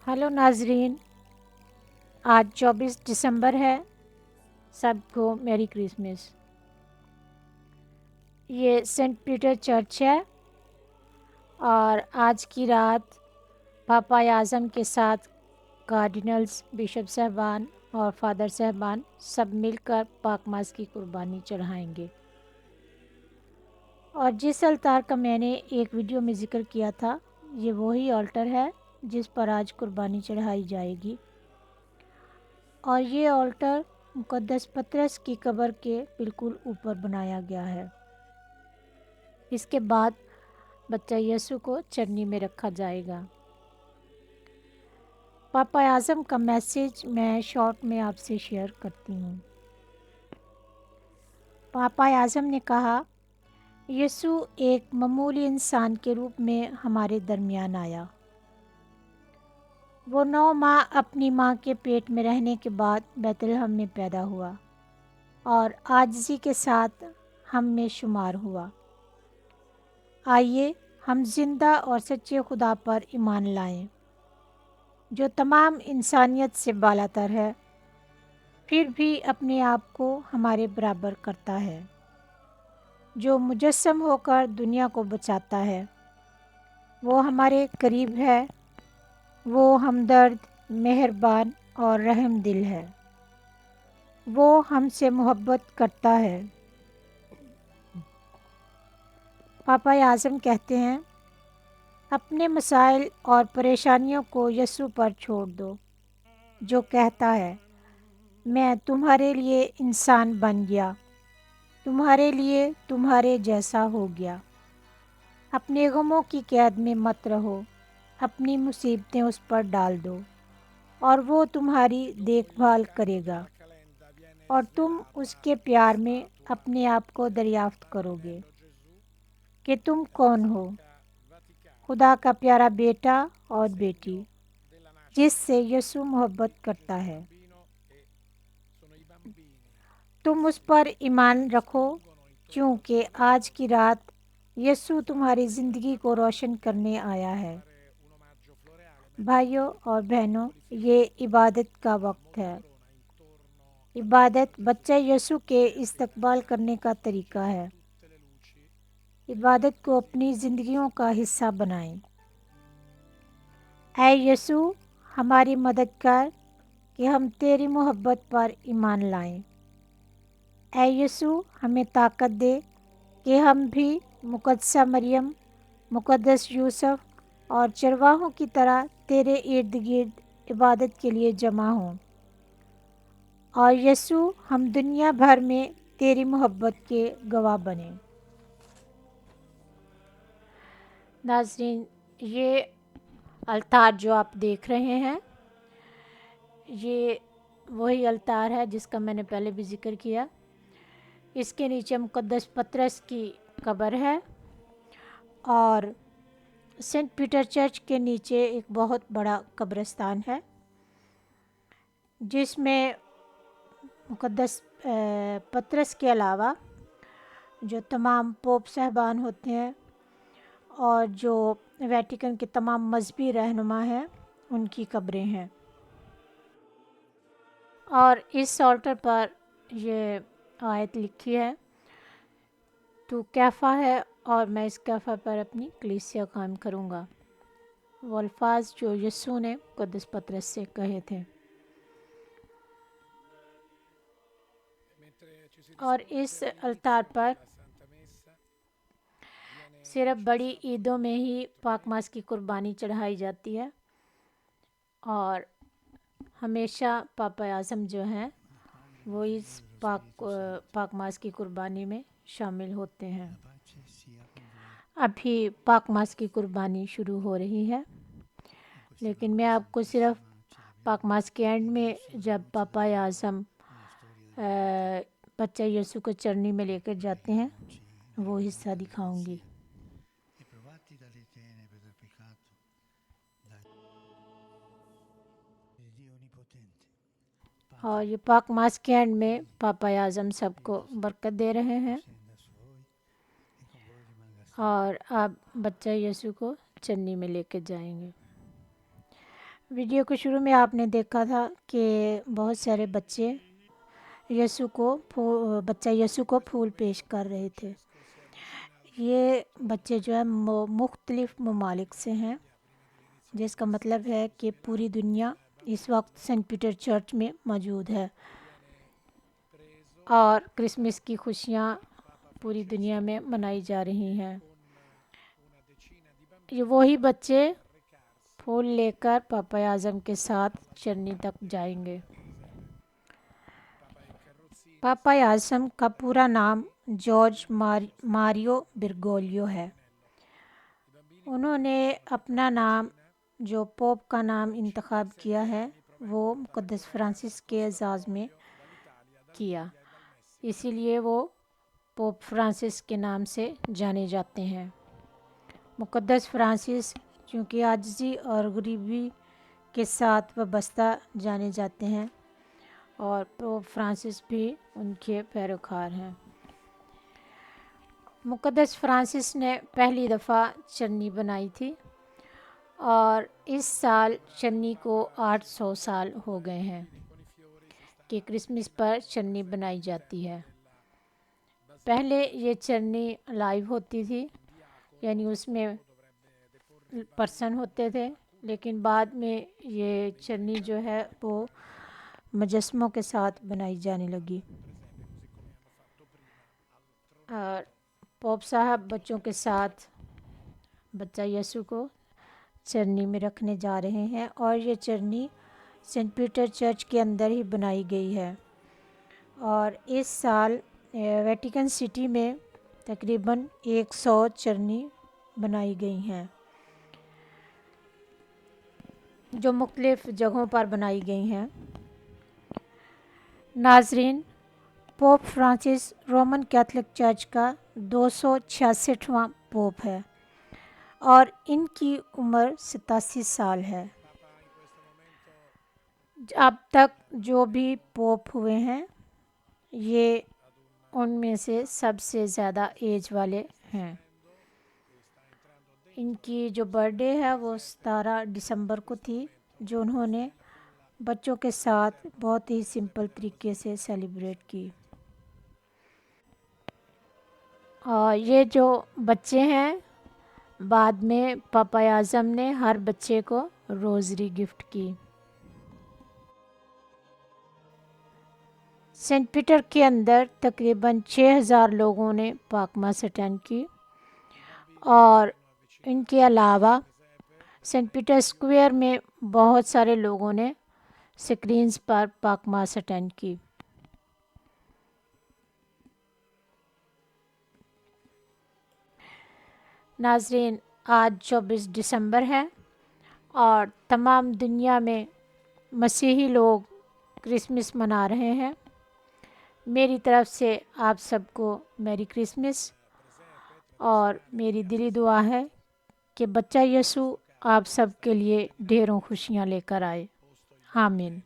Hello नाजरीन, आज 24 दिसंबर है। सबको मैरी क्रिसमस। ये सेंट पीटर चर्च है और आज की रात पापा आज़म के साथ कार्डिनल्स, बिशप साहबान और फादर साहबान सब मिलकर पाक मास की कुर्बानी चढ़ाएंगे। और जिस अल्तार का मैंने एक वीडियो में ज़िक्र किया था, ये वही ऑल्टर है जिस पर आज कुर्बानी चढ़ाई जाएगी। और ये ऑल्टर मुक़द्दस पतरस की कब्र के बिल्कुल ऊपर बनाया गया है। इसके बाद बच्चा यीशु को चरनी में रखा जाएगा। पापा आज़म का मैसेज मैं शॉर्ट में आपसे शेयर करती हूँ। पापा आज़म ने कहा, यीशु एक मामूली इंसान के रूप में हमारे दरमियान आया। वो 9 माह अपनी माँ के पेट में रहने के बाद बैतलहम में पैदा हुआ और आजिज़ी के साथ हम में शुमार हुआ। आइए हम जिंदा और सच्चे खुदा पर ईमान लाएं, जो तमाम इंसानियत से बालातर है, फिर भी अपने आप को हमारे बराबर करता है, जो मुजस्सम होकर दुनिया को बचाता है। वो हमारे करीब है, वो हमदर्द, मेहरबान और रहम दिल है। वो हमसे मोहब्बत करता है। पापा आज़म कहते हैं, अपने मसाइल और परेशानियों को यीशु पर छोड़ दो, जो कहता है, मैं तुम्हारे लिए इंसान बन गया, तुम्हारे लिए तुम्हारे जैसा हो गया। अपने गमों की कैद में मत रहो, अपनी मुसीबतें उस पर डाल दो और वो तुम्हारी देखभाल करेगा और तुम उसके प्यार में अपने आप को दरियाफ्त करोगे कि तुम कौन हो। खुदा का प्यारा बेटा और बेटी, जिससे यीशु मोहब्बत करता है। तुम उस पर ईमान रखो, क्योंकि आज की रात यीशु तुम्हारी ज़िंदगी को रोशन करने आया है। भाइयों और बहनों, ये इबादत का वक्त है। इबादत बच्चा यीशु के इस्तकबाल करने का तरीका है। इबादत को अपनी ज़िंदगियों का हिस्सा बनाएं। ऐ यीशु, हमारी मदद कर कि हम तेरी मोहब्बत पर ईमान लाएं। ऐ यीशु, हमें ताकत दे कि हम भी मुक़द्दसा मरियम, मुक़द्दस यूसुफ और चरवाहों की तरह तेरे इर्द गिर्द इबादत के लिए जमा हों। और यीशु, हम दुनिया भर में तेरी मोहब्बत के गवाह बने। नाज़रीन, ये अल्तार जो आप देख रहे हैं, ये वही अल्तार है जिसका मैंने पहले भी जिक्र किया। इसके नीचे मुक़द्दस पतरस की कब्र है और सेंट पीटर चर्च के नीचे एक बहुत बड़ा कब्रिस्तान है, जिसमें मुक़द्दस पतरस के अलावा जो तमाम पोप साहबान होते हैं और जो वेटिकन के तमाम मजहबी रहनुमा हैं, उनकी कब्रें हैं। और इस ऑल्टर पर ये आयत लिखी है, तू कैफ़ा है और मैं इस कैफ़ा पर अपनी कलीसिया कायम करूँगा। वो अल्फाज जो यीशु ने मुक़द्दस पतरस से कहे थे। और इस अल्तार पर सिर्फ बड़ी ईदों में ही पाक मास की कुर्बानी चढ़ाई जाती है और हमेशा पापा आज़म जो हैं वो इस पाक मास की कुर्बानी में शामिल होते हैं। अभी पाक मास की कुर्बानी शुरू हो रही है, लेकिन मैं आपको सिर्फ पाक मास के एंड में जब पापा आज़म बच्चा यीशु को चरनी में लेकर जाते हैं, वो हिस्सा दिखाऊंगी। और ये पाक मास के एंड में पापा आज़म सबको बरकत दे रहे हैं और आप बच्चा यीशु को चन्नी में लेकर जाएंगे। ویڈیو کے شروع میں آپ نے دیکھا تھا کہ بہت سارے بچے بچہ یسوع کو پھول پیش کر رہے تھے۔ یہ بچے جو ہے مختلف ممالک سے ہیں، جس کا مطلب ہے کہ پوری دنیا اس وقت سینٹ پیٹر چرچ میں موجود ہے اور کرسمس کی خوشیاں پوری دنیا میں منائی جا رہی ہیں۔ یہ وہی بچے پھول لے کر پاپا اعظم کے ساتھ چرنی تک جائیں گے۔ پاپا اعظم کا پورا نام جارج ماریو برگولیو ہے۔ انہوں نے اپنا نام جو پوپ کا نام انتخاب کیا ہے وہ مقدس فرانسس کے اعزاز میں کیا، اسی لیے وہ پوپ فرانسس کے نام سے جانے جاتے ہیں۔ مقدس فرانسس کیونکہ عاجزی اور غریبی کے ساتھ وابستہ جانے جاتے ہیں اور پوپ فرانسس بھی ان کے پیروکار ہیں۔ مقدس فرانسس نے پہلی دفعہ چرنی بنائی تھی اور اس سال چرنی کو 800 سال ہو گئے ہیں کہ کرسمس پر چرنی بنائی جاتی ہے۔ پہلے یہ چرنی لائیو ہوتی تھی، یعنی اس میں پرسن ہوتے تھے، لیکن بعد میں یہ چرنی جو ہے وہ مجسموں کے ساتھ بنائی جانے لگی۔ اور پوپ صاحب بچوں کے ساتھ بچہ یسوع کو چرنی میں رکھنے جا رہے ہیں اور یہ چرنی سینٹ پیٹر چرچ کے اندر ہی بنائی گئی ہے، اور اس سال ویٹیکن سٹی میں تقریباً 100 چرنی بنائی گئی ہیں جو مختلف جگہوں پر بنائی گئی ہیں۔ ناظرین، Pope Francis Roman Catholic church کا 266واں پوپ ہے اور ان کی عمر 87 سال ہے۔ اب تک جو بھی پوپ ہوئے ہیں یہ ان میں سے سب سے زیادہ ایج والے ہیں۔ ان کی جو برتھ ڈے ہے وہ 17 دسمبر کو تھی، جو انہوں نے بچوں کے ساتھ بہت ہی سمپل طریقے سے سیلیبریٹ کی۔ اور یہ جو بچے ہیں، بعد میں پاپا اعظم نے ہر بچے کو روزری گفٹ کی۔ سینٹ پیٹر کے اندر تقریباً 6000 لوگوں نے پاک ماس اٹینڈ کی، اور ان کے علاوہ سینٹ پیٹر اسکوائر میں بہت سارے لوگوں نے اسکرینز پر پاک ماس اٹینڈ کی۔ ناظرین، آج 24 دسمبر ہے اور تمام دنیا میں مسیحی لوگ کرسمس منا رہے ہیں۔ میری طرف سے آپ سب کو میری کرسمس، اور میری دلی دعا ہے کہ بچہ یسوع آپ سب کے لیے ڈھیروں خوشیاں لے کر آئے۔ آمین۔